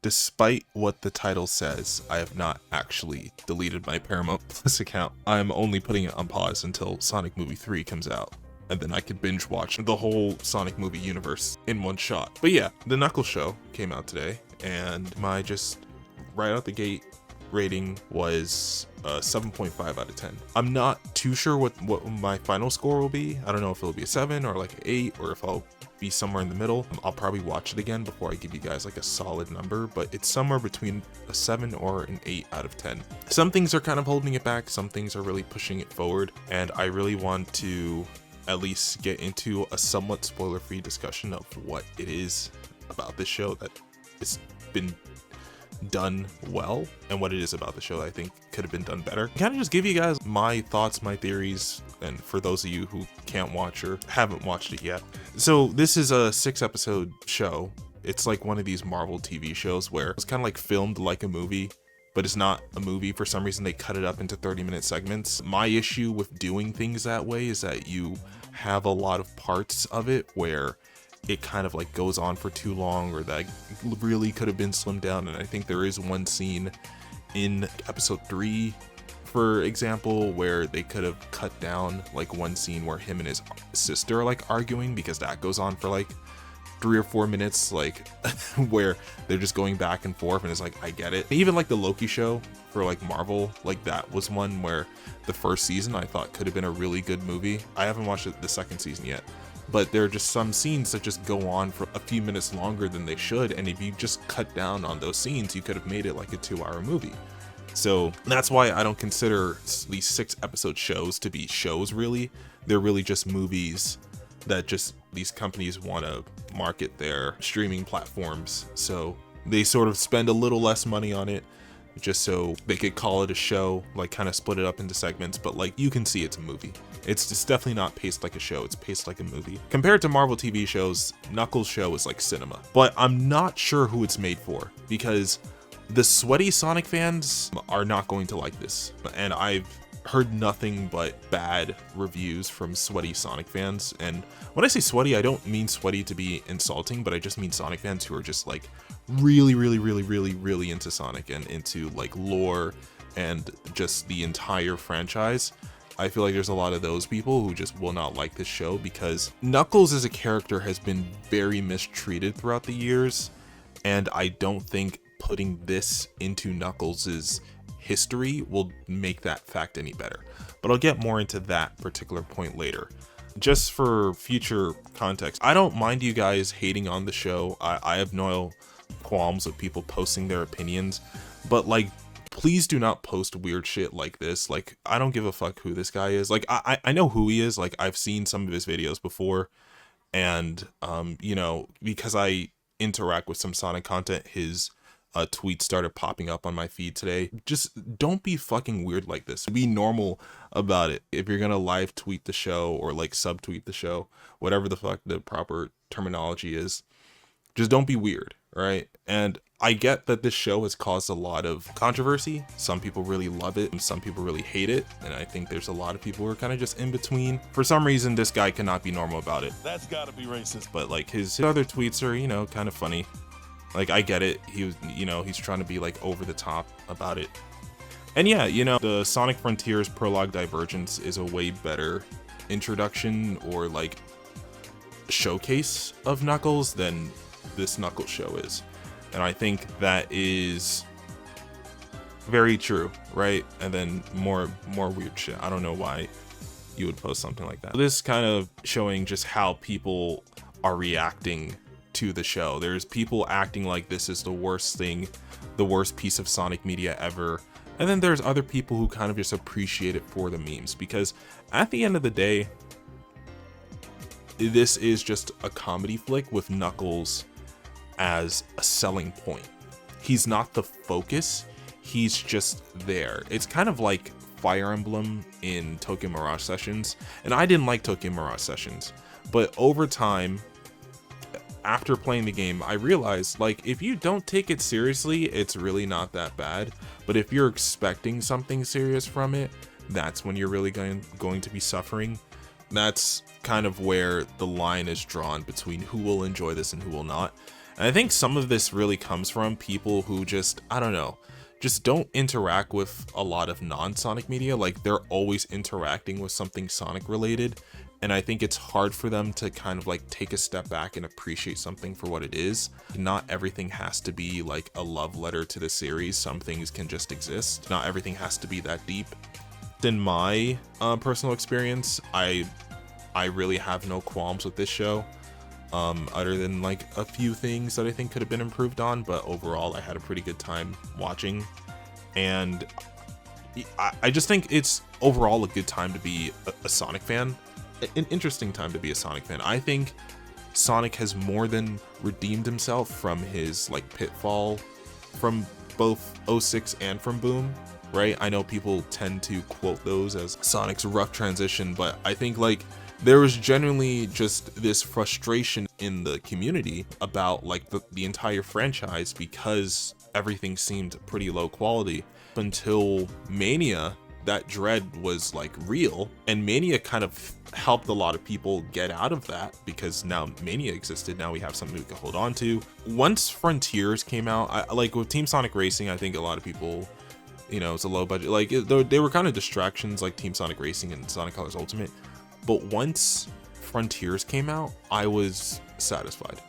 Despite what the title says, I have not actually deleted my Paramount Plus account. I'm only putting it on pause until Sonic Movie 3 comes out, and then I could binge watch the whole Sonic movie universe in one shot. But yeah, the Knuckles show came out today, and my just right out the gate rating was 7.5 out of 10. I'm not too sure what my final score will be. I don't know if it'll be a 7 or like an 8, or if I'll be somewhere in the middle. I'll probably watch it again before I give you guys like a solid number, but it's somewhere between a 7 or an 8 out of 10. Some things are kind of holding it back, some things are really pushing it forward, and I really want to at least get into a somewhat spoiler-free discussion of what it is about this show that it's been done well, and what it is about the show that I think could have been done better. Kind of just give you guys my thoughts, my theories, and for those of you who can't watch or haven't watched it yet. So this is a 6-episode show. It's like one of these Marvel TV shows where it's kind of like filmed like a movie, but it's not a movie. For some reason they cut it up into 30-minute segments. My issue with doing things that way is that you have a lot of parts of it where it kind of like goes on for too long, or that really could have been slimmed down. And I think there is one scene in episode 3, for example, where they could have cut down like one scene where him and his sister are like arguing, because that goes on for like 3 or 4 minutes, like where they're just going back and forth, and it's like, I get it. Even like the Loki show for like Marvel, like that was one where the first season I thought could have been a really good movie. I haven't watched the second season yet, but there are just some scenes that just go on for a few minutes longer than they should, and if you just cut down on those scenes, you could have made it like a 2-hour movie. So that's why I don't consider these 6-episode shows to be shows, really. They're really just movies that just these companies want to market their streaming platforms, so they sort of spend a little less money on it just so they could call it a show, like kind of split it up into segments, but like you can see it's a movie. It's just definitely not paced like a show, it's paced like a movie. Compared to Marvel TV shows, Knuckles' show is like cinema, but I'm not sure who it's made for, because the sweaty Sonic fans are not going to like this, and I've heard nothing but bad reviews from sweaty Sonic fans. And when I say sweaty, I don't mean sweaty to be insulting, but I just mean Sonic fans who are just like really into Sonic and into like lore and just the entire franchise. I feel like there's a lot of those people who just will not like this show, because Knuckles as a character has been very mistreated throughout the years, and I don't think putting this into Knuckles' history will make that fact any better. But I'll get more into that particular point later. Just for future context, I don't mind you guys hating on the show. I have no qualms with people posting their opinions, but like, please do not post weird shit like this. Like, I don't give a fuck who this guy is. Like, I know who he is. Like, I've seen some of his videos before, and you know, because I interact with some Sonic content, his tweet started popping up on my feed today. Just don't be fucking weird like this. Be normal about it. If you're gonna live tweet the show or like subtweet the show, whatever the fuck the proper terminology is, just don't be weird, right? And I get that this show has caused a lot of controversy. Some people really love it and some people really hate it, and I think there's a lot of people who are kind of just in between. For some reason, this guy cannot be normal about it. That's gotta be racist. But like his other tweets are, you know, kind of funny. Like, I get it. He was, you know, he's trying to be like over the top about it. And yeah, you know, the Sonic Frontiers Prologue Divergence is a way better introduction or like showcase of Knuckles than this Knuckles show is. And I think that is very true, right? And then more weird shit. I don't know why you would post something like that. This kind of showing just how people are reacting to the show. There's people acting like this is the worst thing, the worst piece of Sonic media ever. And then there's other people who kind of just appreciate it for the memes, because at the end of the day, this is just a comedy flick with Knuckles as a selling point. He's not the focus, he's just there. It's kind of like Fire Emblem in Tokyo Mirage Sessions, and I didn't like Tokyo Mirage Sessions, but over time, after playing the game, I realized, like, if you don't take it seriously, it's really not that bad. But if you're expecting something serious from it, that's when you're really going to be suffering. That's kind of where the line is drawn between who will enjoy this and who will not. And I think some of this really comes from people who just, I don't know, just don't interact with a lot of non-Sonic media. Like, they're always interacting with something Sonic related. And I think it's hard for them to kind of like take a step back and appreciate something for what it is. Not everything has to be like a love letter to the series. Some things can just exist. Not everything has to be that deep. In my personal experience, I really have no qualms with this show, other than like a few things that I think could have been improved on. But overall, I had a pretty good time watching, and I just think it's overall a good time to be a Sonic fan. An interesting time to be a Sonic fan. I think Sonic has more than redeemed himself from his like pitfall from both 06 and from Boom, right? I know people tend to quote those as Sonic's rough transition, but I think like there was genuinely just this frustration in the community about like the entire franchise because everything seemed pretty low quality until Mania. That dread was like real, and Mania kind of helped a lot of people get out of that because now Mania existed. Now we have something we can hold on to. Once Frontiers came out, like with Team Sonic Racing, I think a lot of people, you know, it's a low budget, like they were kind of distractions like Team Sonic Racing and Sonic Colors Ultimate. But once Frontiers came out, I was satisfied.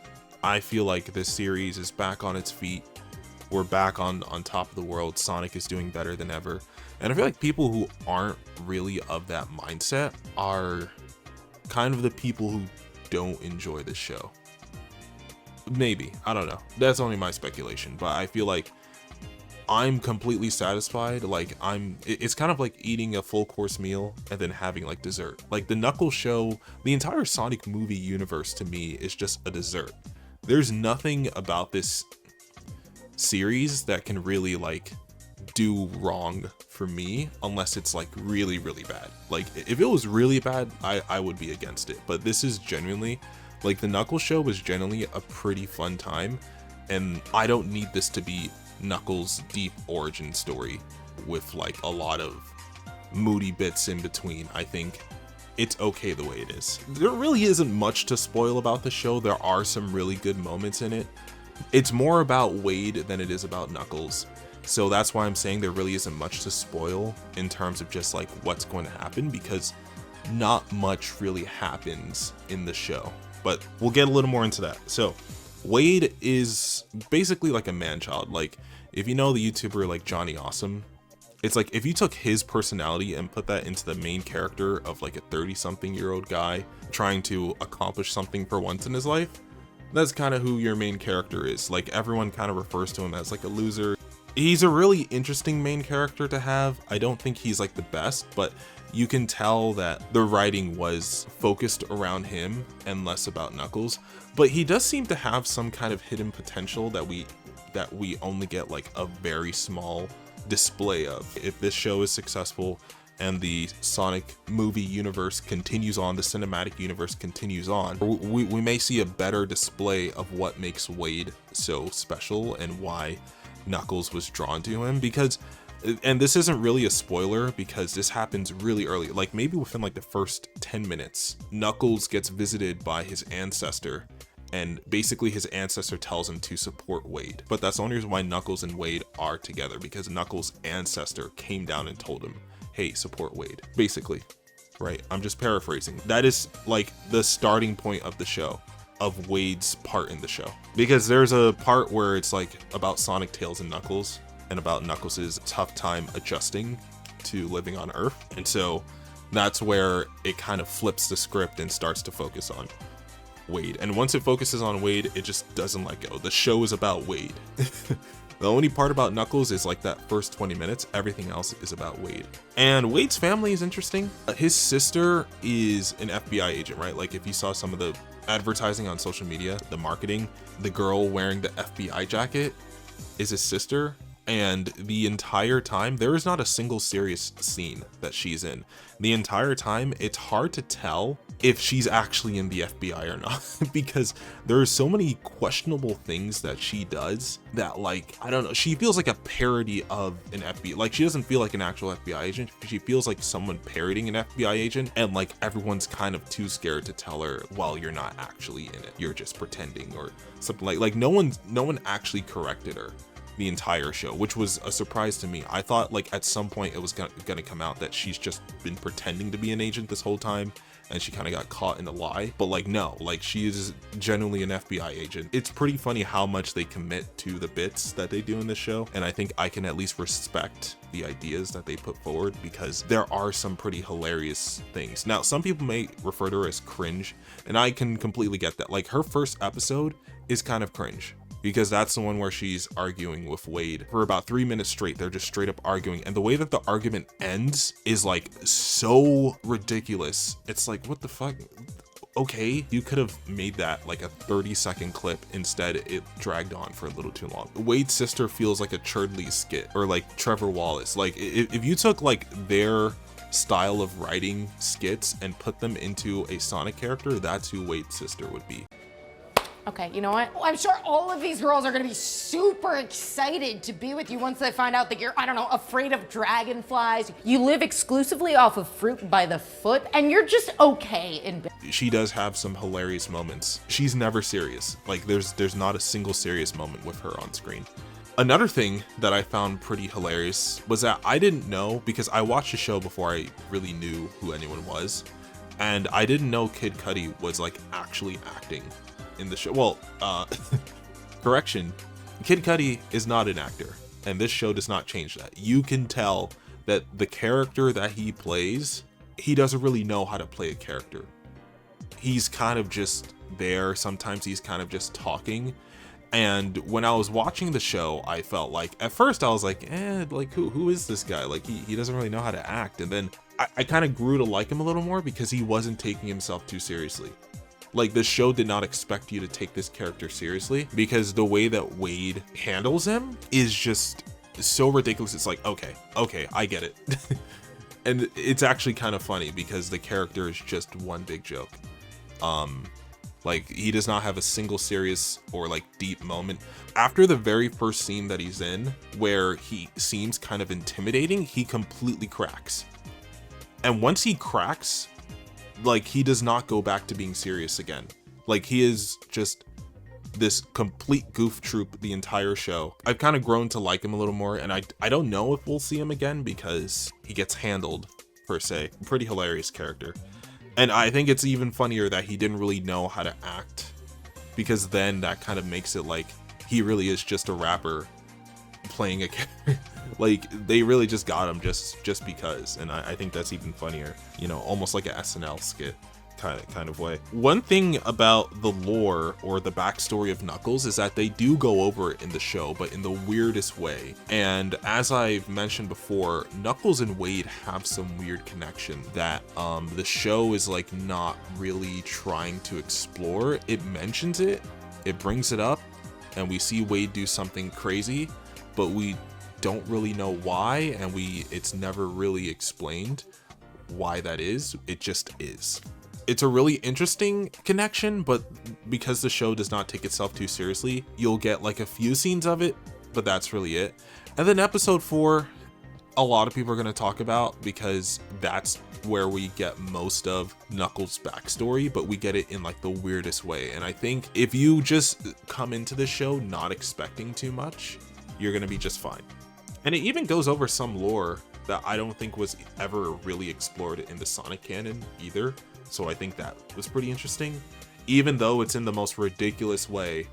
I feel like this series is back on its feet. We're back on top of the world. Sonic is doing better than ever. And I feel like people who aren't really of that mindset are kind of the people who don't enjoy this show. Maybe, I don't know. That's only my speculation, but I feel like I'm completely satisfied. Like it's kind of like eating a full course meal and then having like dessert. Like the Knuckles show, the entire Sonic movie universe to me is just a dessert. There's nothing about this series that can really like do wrong for me unless it's like really bad. Like if it was really bad, I would be against it, but this is genuinely like the Knuckles show was genuinely a pretty fun time, and I don't need this to be Knuckles' deep origin story with like a lot of moody bits in between. I think it's okay the way it is. There really isn't much to spoil about the show. There are some really good moments in it. It's more about Wade than it is about Knuckles. So that's why I'm saying there really isn't much to spoil in terms of just like what's going to happen, because not much really happens in the show. But we'll get a little more into that. So Wade is basically like a man-child. Like if you know the YouTuber like Johnny Awesome, it's like if you took his personality and put that into the main character of like a 30-something-year-old guy trying to accomplish something for once in his life, that's kind of who your main character is. Like everyone kind of refers to him as like a loser. He's a really interesting main character to have. I don't think he's like the best, but you can tell that the writing was focused around him and less about Knuckles. But he does seem to have some kind of hidden potential that we only get like a very small display of. If this show is successful and the Sonic movie universe continues on, the cinematic universe continues on, we may see a better display of what makes Wade so special and why Knuckles was drawn to him. Because, and this isn't really a spoiler because this happens really early, like maybe within like the first 10 minutes, Knuckles gets visited by his ancestor, and basically his ancestor tells him to support Wade. But that's the only reason why Knuckles and Wade are together, because Knuckles' ancestor came down and told him, hey, support Wade, basically, right? I'm just paraphrasing. That is like the starting point of the show, of Wade's part in the show, because there's a part where it's like about Sonic, Tails, and Knuckles, and about Knuckles' tough time adjusting to living on Earth. And so that's where it kind of flips the script and starts to focus on Wade. And once it focuses on Wade, it just doesn't let go. The show is about Wade. The only part about Knuckles is like that first 20 minutes. Everything else is about Wade. And Wade's family is interesting. His sister is an FBI agent, right? Like if you saw some of the advertising on social media, the marketing, the girl wearing the FBI jacket is his sister. And the entire time, there is not a single serious scene that she's in. The entire time, it's hard to tell if she's actually in the FBI or not, because there are so many questionable things that she does that, like, I don't know, she feels like a parody of an FBI. Like, she doesn't feel like an actual FBI agent. She feels like someone parodying an FBI agent, and like everyone's kind of too scared to tell her, well, you're not actually in it, you're just pretending, or something like no one actually corrected her the entire show, which was a surprise to me. I thought like at some point it was gonna come out that she's just been pretending to be an agent this whole time and she kind of got caught in a lie, but like no, like she is genuinely an FBI agent. It's pretty funny how much they commit to the bits that they do in this show, and I think I can at least respect the ideas that they put forward, because there are some pretty hilarious things. Now, some people may refer to her as cringe, and I can completely get that. Like, her first episode is kind of cringe, because that's the one where she's arguing with Wade for about 3 minutes straight. They're just straight up arguing, and the way that the argument ends is like so ridiculous. It's like, what the fuck? Okay, you could have made that like a 30-second clip. Instead, it dragged on for a little too long. Wade's sister feels like a Churdley skit, or like Trevor Wallace. Like, if you took like their style of writing skits and put them into a Sonic character, that's who Wade's sister would be. Okay, you know what? I'm sure all of these girls are gonna be super excited to be with you once they find out that you're, I don't know, afraid of dragonflies. You live exclusively off of fruit by the foot, and you're just okay in bed. She does have some hilarious moments. She's never serious. Like, there's not a single serious moment with her on screen. Another thing that I found pretty hilarious was that I didn't know, because I watched the show before I really knew who anyone was, and I didn't know Kid Cudi was like actually acting in the show. Well, correction, Kid Cudi is not an actor, and this show does not change that. You can tell that the character that he plays, he doesn't really know how to play a character. He's kind of just there. Sometimes he's kind of just talking. And when I was watching the show, I felt like, at first I was like, like who is this guy? Like, he doesn't really know how to act. And then I kind of grew to like him a little more, because he wasn't taking himself too seriously. Like, the show did not expect you to take this character seriously, because the way that Wade handles him is just so ridiculous. It's like, okay, I get it. And it's actually kind of funny, because the character is just one big joke. Like, he does not have a single serious or like deep moment. After the very first scene that he's in, where he seems kind of intimidating, he completely cracks. And once he cracks, like, he does not go back to being serious again. Like, he is just this complete goof troop the entire show. I've kind of grown to like him a little more, and I don't know if we'll see him again, because he gets handled, per se. Pretty hilarious character. And I think it's even funnier that he didn't really know how to act, because then that kind of makes it like he really is just a rapper playing a character. Like, they really just got him just because, and I think that's even funnier, you know, almost like a SNL skit kind of way. One thing about the lore or the backstory of Knuckles is that they do go over it in the show, but in the weirdest way. And as I've mentioned before, Knuckles and Wade have some weird connection that the show is like not really trying to explore. It mentions it, it brings it up, and we see Wade do something crazy, but we don't really know why, and it's never really explained why that is. It just is. It's a really interesting connection, but because the show does not take itself too seriously, you'll get like a few scenes of it, but that's really it. And then episode 4, a lot of people are going to talk about, because that's where we get most of Knuckles' backstory, but we get it in like the weirdest way. And I think if you just come into the show not expecting too much, you're going to be just fine. And it even goes over some lore that I don't think was ever really explored in the Sonic canon either. So I think that was pretty interesting. Even though it's in the most ridiculous way,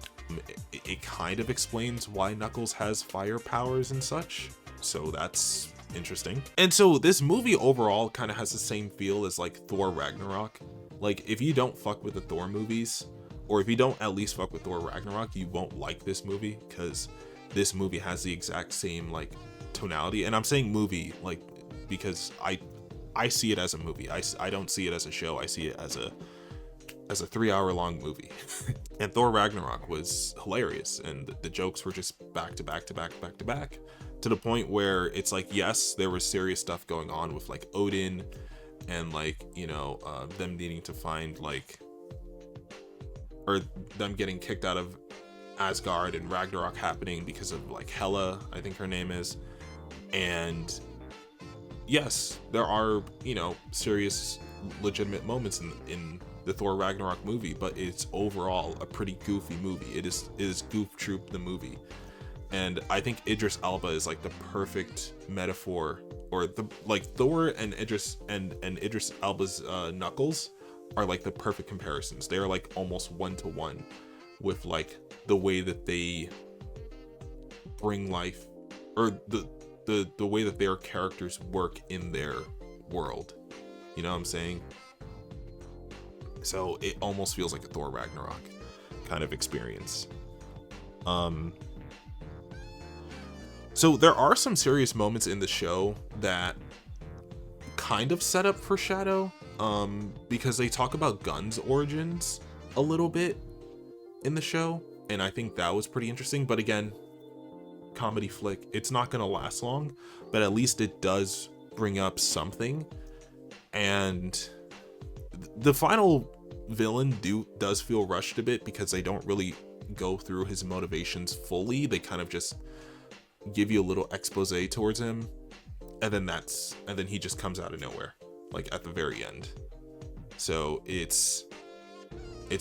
it kind of explains why Knuckles has fire powers and such. So that's interesting. And so this movie overall kind of has the same feel as like Thor Ragnarok. Like, if you don't fuck with the Thor movies, or if you don't at least fuck with Thor Ragnarok, you won't like this movie, because this movie has the exact same like tonality. And I'm saying movie like because I see it as a movie. I don't see it as a show. I see it as as a 3-hour long movie. And Thor Ragnarok was hilarious, and the jokes were just back to back to back back to back, to the point where it's like, yes, there was serious stuff going on with like Odin and like, you know, them needing to find like, or them getting kicked out of Asgard and Ragnarok happening because of like Hela, I think her name is. And yes, there are, you know, serious legitimate moments in the Thor Ragnarok movie, but it's overall a pretty goofy movie. It is Goof Troop the movie. And I think Idris Elba is like the perfect metaphor, or the like Thor and Idris Elba's Knuckles are like the perfect comparisons. They are like almost 1-to-1 with like the way that they bring life, or the way that their characters work in their world. You know what I'm saying? So it almost feels like a Thor Ragnarok kind of experience. So there are some serious moments in the show that kind of set up for Shadow, because they talk about Gunn's origins a little bit in the show, and I think that was pretty interesting. But again, comedy flick, it's not gonna last long, but at least it does bring up something. And the final villain does feel rushed a bit, because they don't really go through his motivations fully. They kind of just give you a little expose towards him, and then he just comes out of nowhere, like at the very end. So it's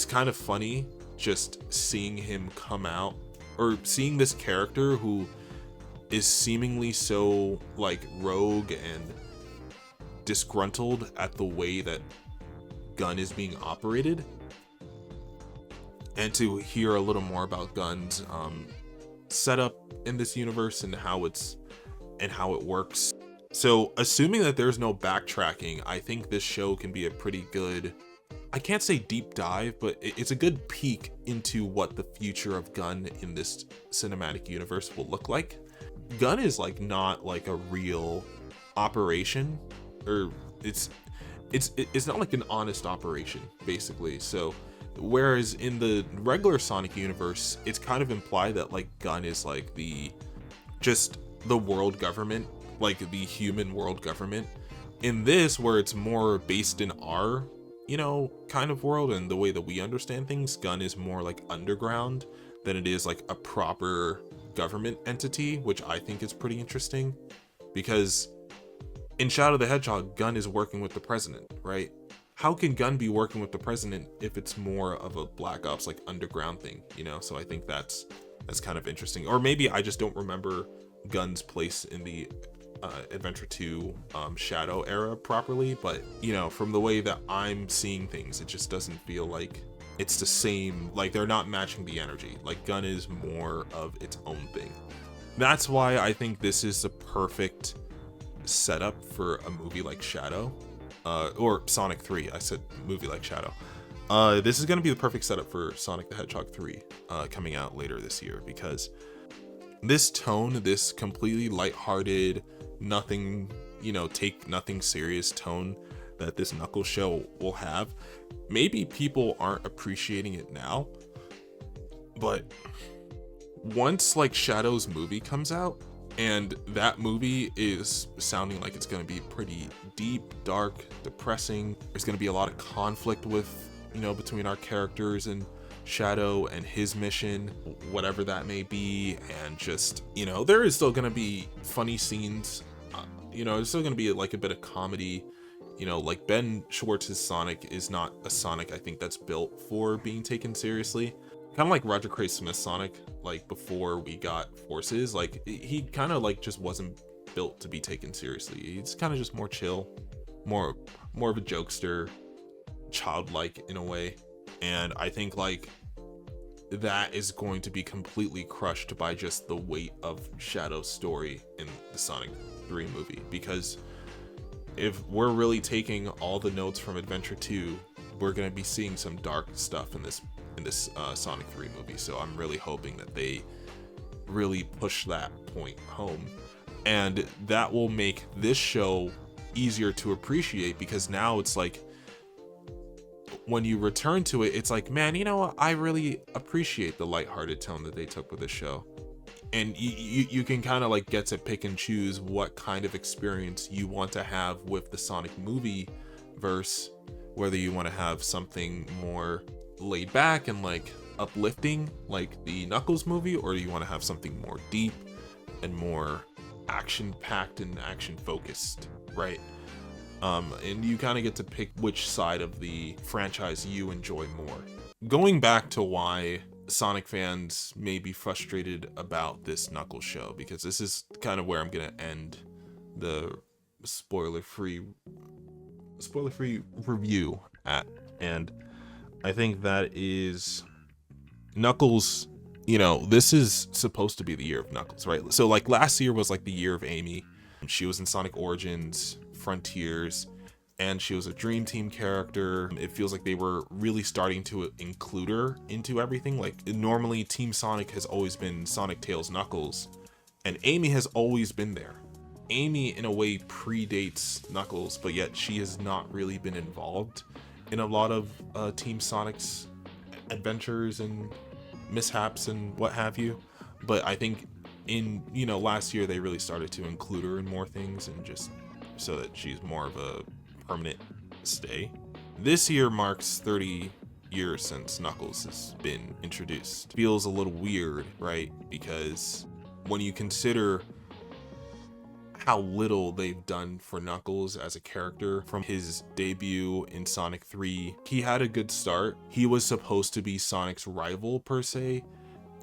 kind of funny just seeing him come out, or seeing this character who is seemingly so like rogue and disgruntled at the way that Gunn is being operated, and to hear a little more about Gunn's setup in this universe and how it works. So assuming that there's no backtracking, I think this show can be a pretty good, I can't say deep dive, but it's a good peek into what the future of Gunn in this cinematic universe will look like. Gunn is like not like a real operation, or it's not like an honest operation, basically. So whereas in the regular Sonic universe, it's kind of implied that like Gunn is like the world government, like the human world government. In this, where it's more based in our, you know, kind of world and the way that we understand things, Gunn is more like underground than it is like a proper government entity, which I think is pretty interesting, because in Shadow the Hedgehog, Gunn is working with the president, right? How can Gunn be working with the president if it's more of a Black Ops like underground thing, you know? So I think that's kind of interesting. Or maybe I just don't remember Gunn's place in the Adventure 2 Shadow era properly, but you know, from the way that I'm seeing things, it just doesn't feel like it's the same, like they're not matching the energy. Like Gunn is more of its own thing. That's why I think this is the perfect setup for a movie like Shadow, or Sonic 3. I said movie like Shadow. This is going to be the perfect setup for Sonic the Hedgehog 3 coming out later this year, because this tone, this completely lighthearted, nothing, you know, take nothing serious tone that this Knuckles show will have, maybe people aren't appreciating it now, but once like Shadow's movie comes out, and that movie is sounding like it's going to be pretty deep, dark, depressing, there's going to be a lot of conflict with, you know, between our characters and Shadow and his mission, whatever that may be. And just, you know, there is still going to be funny scenes, you know, there's still going to be like a bit of comedy. You know, like Ben Schwartz's Sonic is not a Sonic I think that's built for being taken seriously. Kind of like Roger Craig Smith's Sonic, like before we got Forces, like he kind of like just wasn't built to be taken seriously. He's kind of just more chill, more of a jokester, childlike in a way. And I think like that is going to be completely crushed by just the weight of Shadow's story in the Sonic 3 movie, because if we're really taking all the notes from Adventure 2, we're going to be seeing some dark stuff in this Sonic 3 movie. So I'm really hoping that they really push that point home, and that will make this show easier to appreciate, because now it's like when you return to it, it's like, man, you know what? I really appreciate the lighthearted tone that they took with the show. And you can kind of like get to pick and choose what kind of experience you want to have with the Sonic movie verse, whether you want to have something more laid back and like uplifting like the Knuckles movie, or do you want to have something more deep and more action packed and action focused, right? And you kind of get to pick which side of the franchise you enjoy more. Going back to why Sonic fans may be frustrated about this Knuckles show, because this is kind of where I'm gonna end the spoiler-free review at, and I think that is Knuckles. You know, this is supposed to be the year of Knuckles, right? So like last year was like the year of Amy. She was in Sonic Origins, Frontiers, and she was a Dream Team character. It feels like they were really starting to include her into everything. Like normally Team Sonic has always been Sonic, Tails, Knuckles, and Amy has always been there. Amy in a way predates Knuckles, but yet she has not really been involved in a lot of Team Sonic's adventures and mishaps and what have you. But I think in, you know, last year they really started to include her in more things, and just so that she's more of a permanent stay. This year marks 30 years since Knuckles has been introduced. Feels a little weird, right? Because when you consider how little they've done for Knuckles as a character from his debut in Sonic 3, he had a good start. He was supposed to be Sonic's rival per se,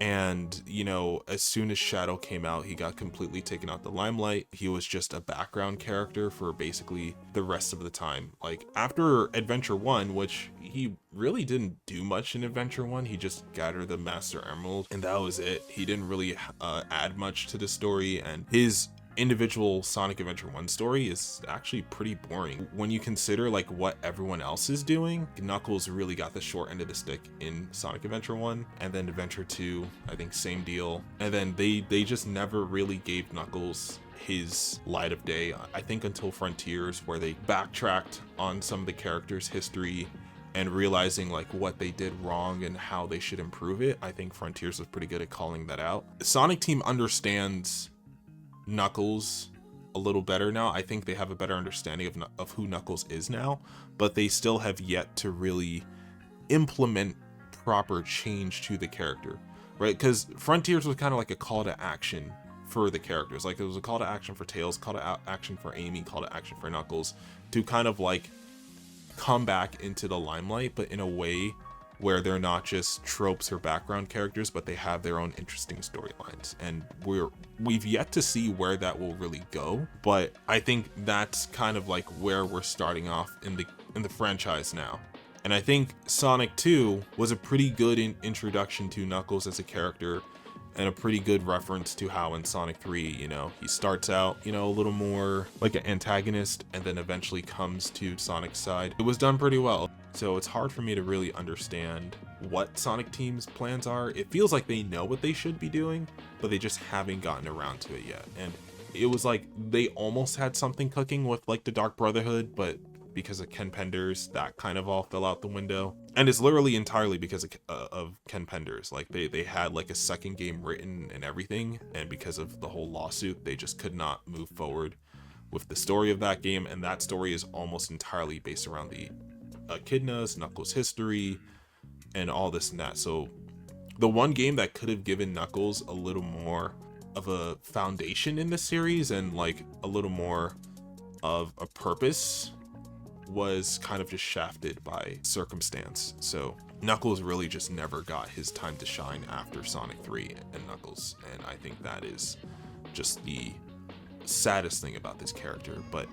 and you know, as soon as Shadow came out, he got completely taken out the limelight. He was just a background character for basically the rest of the time. Like after Adventure 1, which he really didn't do much in Adventure 1, he just gathered the Master Emerald and that was it. He didn't really add much to the story, and his individual Sonic Adventure 1 story is actually pretty boring. When you consider like what everyone else is doing, Knuckles really got the short end of the stick in Sonic Adventure 1, and then Adventure 2, I think same deal. And then they just never really gave Knuckles his light of day, I think, until Frontiers, where they backtracked on some of the characters' history and realizing like what they did wrong and how they should improve it. I think Frontiers was pretty good at calling that out. The Sonic team understands Knuckles a little better now. I think they have a better understanding of who Knuckles is now, but they still have yet to really implement proper change to the character, right? Because Frontiers was kind of like a call to action for the characters. Like it was a call to action for Tails, call to action for Amy, call to action for Knuckles, to kind of like come back into the limelight, but in a way where they're not just tropes or background characters, but they have their own interesting storylines. And we've yet to see where that will really go, but I think that's kind of like where we're starting off in the franchise now. And I think Sonic 2 was a pretty good introduction to Knuckles as a character, and a pretty good reference to how in Sonic 3, you know, he starts out, you know, a little more like an antagonist and then eventually comes to Sonic's side. It was done pretty well. So it's hard for me to really understand what Sonic Team's plans are. It feels like they know what they should be doing, but they just haven't gotten around to it yet. And it was like they almost had something cooking with like the Dark Brotherhood, but because of Ken Penders, that kind of all fell out the window. And it's literally entirely because of Ken Penders. Like they had like a second game written and everything, and because of the whole lawsuit, they just could not move forward with the story of that game. And that story is almost entirely based around the Echidnas, Knuckles history, and all this and that. So the one game that could have given Knuckles a little more of a foundation in the series and like a little more of a purpose was kind of just shafted by circumstance. So Knuckles really just never got his time to shine after Sonic 3 and Knuckles, and I think that is just the saddest thing about this character. But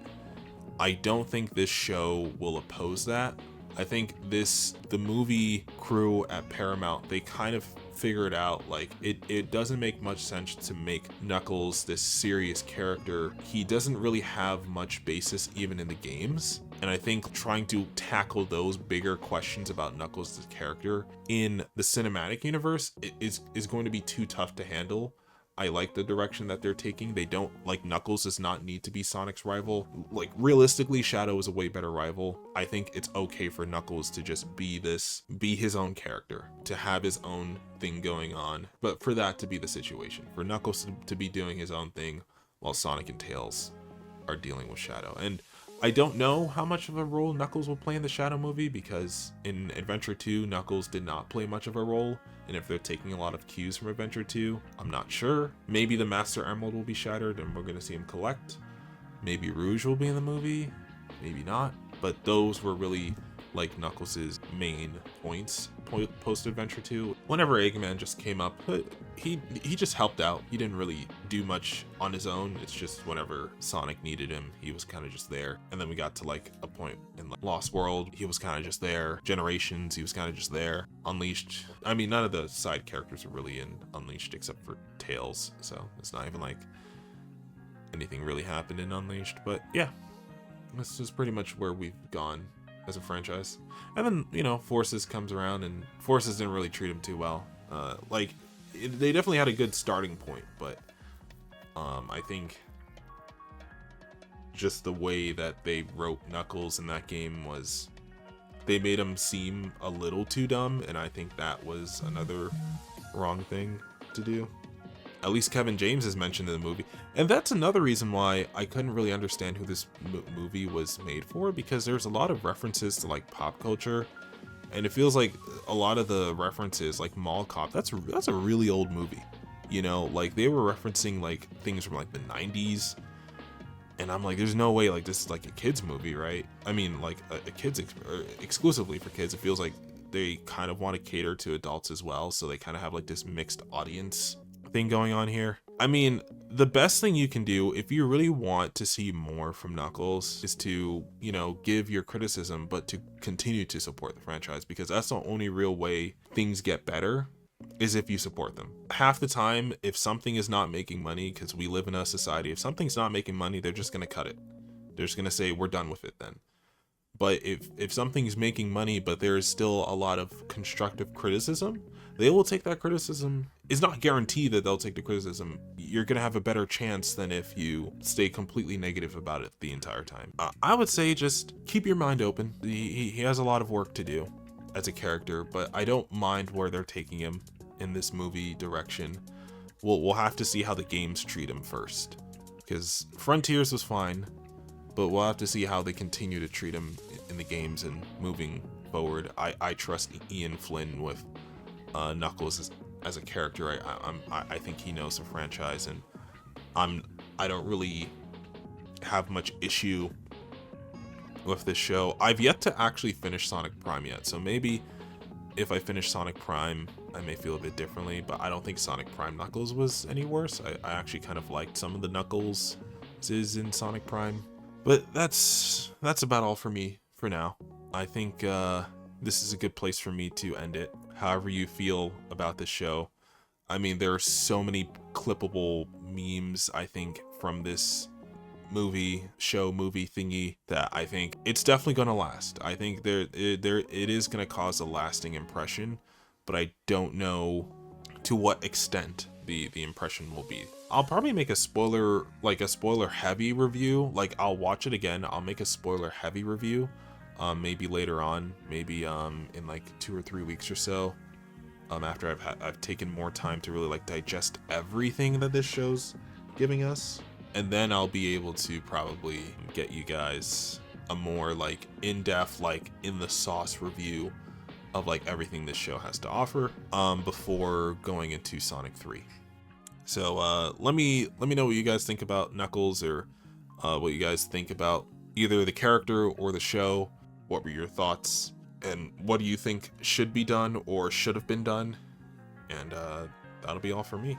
I don't think this show will oppose that. I think the movie crew at Paramount, they kind of figured out like it doesn't make much sense to make Knuckles this serious character. He doesn't really have much basis even in the games. And I think trying to tackle those bigger questions about Knuckles' character in the cinematic universe is going to be too tough to handle I like the direction that they're taking. They don't, like, Knuckles does not need to be Sonic's rival. Like, realistically, Shadow is a way better rival. I think it's okay for Knuckles to just be his own character, to have his own thing going on, but for that to be the situation, for Knuckles to be doing his own thing while Sonic and Tails are dealing with Shadow. And I don't know how much of a role Knuckles will play in the Shadow movie, because in Adventure 2, Knuckles did not play much of a role. And if they're taking a lot of cues from Adventure 2, I'm not sure. Maybe the Master Emerald will be shattered and we're going to see him collect. Maybe Rouge will be in the movie. Maybe not. But those were really like Knuckles' main points post Adventure 2. Whenever Eggman just came up, he just helped out. He didn't really do much on his own. It's just whenever Sonic needed him, he was kind of just there. And then we got to like a point in like Lost World, he was kind of just there. Generations, he was kind of just there. Unleashed, I mean, none of the side characters are really in Unleashed except for Tails, so it's not even like anything really happened in Unleashed. But yeah, this is pretty much where we've gone as a franchise. And then, you know, Forces comes around, and Forces didn't really treat him too well. They definitely had a good starting point, but I think just the way that they wrote Knuckles in that game was, they made him seem a little too dumb, and I think that was another wrong thing to do. At least Kevin James is mentioned in the movie. And that's another reason why I couldn't really understand who this movie was made for, because there's a lot of references to like pop culture. And it feels like a lot of the references, like Mall Cop, that's a really old movie. You know, like they were referencing like things from like the 90s. And I'm like, there's no way like this is like a kid's movie, right? I mean, like a kid's exclusively for kids. It feels like they kind of want to cater to adults as well. So they kind of have like this mixed audience thing going on here. I mean, the best thing you can do if you really want to see more from Knuckles is to, you know, give your criticism, but to continue to support the franchise, because that's the only real way things get better, is if you support them. Half the time, if something is not making money, because we live in a society, if something's not making money, they're just going to cut it. They're just going to say, we're done with it then. But if something's making money, but there is still a lot of constructive criticism, they will take that criticism. It's not guaranteed that they'll take the criticism. You're going to have a better chance than if you stay completely negative about it the entire time. I would say just keep your mind open. He has a lot of work to do as a character, but I don't mind where they're taking him in this movie direction. We'll have to see how the games treat him first, because Frontiers was fine, but we'll have to see how they continue to treat him in the games and moving forward. I trust Ian Flynn with Knuckles as a character. I think he knows the franchise, and I don't really have much issue with this show. I've yet to actually finish Sonic Prime yet, so maybe if I finish Sonic Prime, I may feel a bit differently, but I don't think Sonic Prime Knuckles was any worse. I actually kind of liked some of the Knuckles in Sonic Prime. But that's about all for me for now. I think this is a good place for me to end it. However you feel about this show. I mean, there are so many clippable memes, I think, from this movie thingy, that I think it's definitely gonna last. I think it is gonna cause a lasting impression, but I don't know to what extent the impression will be. I'll probably make a spoiler heavy review. Like, I'll watch it again, I'll make a spoiler heavy review, maybe later on, maybe in like 2 or 3 weeks or so, after I've taken more time to really like digest everything that this show's giving us. And then I'll be able to probably get you guys a more like in-depth, like in the sauce review of like everything this show has to offer, before going into Sonic 3. So let me know what you guys think about Knuckles, or what you guys think about either the character or the show. What were your thoughts, and what do you think should be done or should have been done? And that'll be all for me.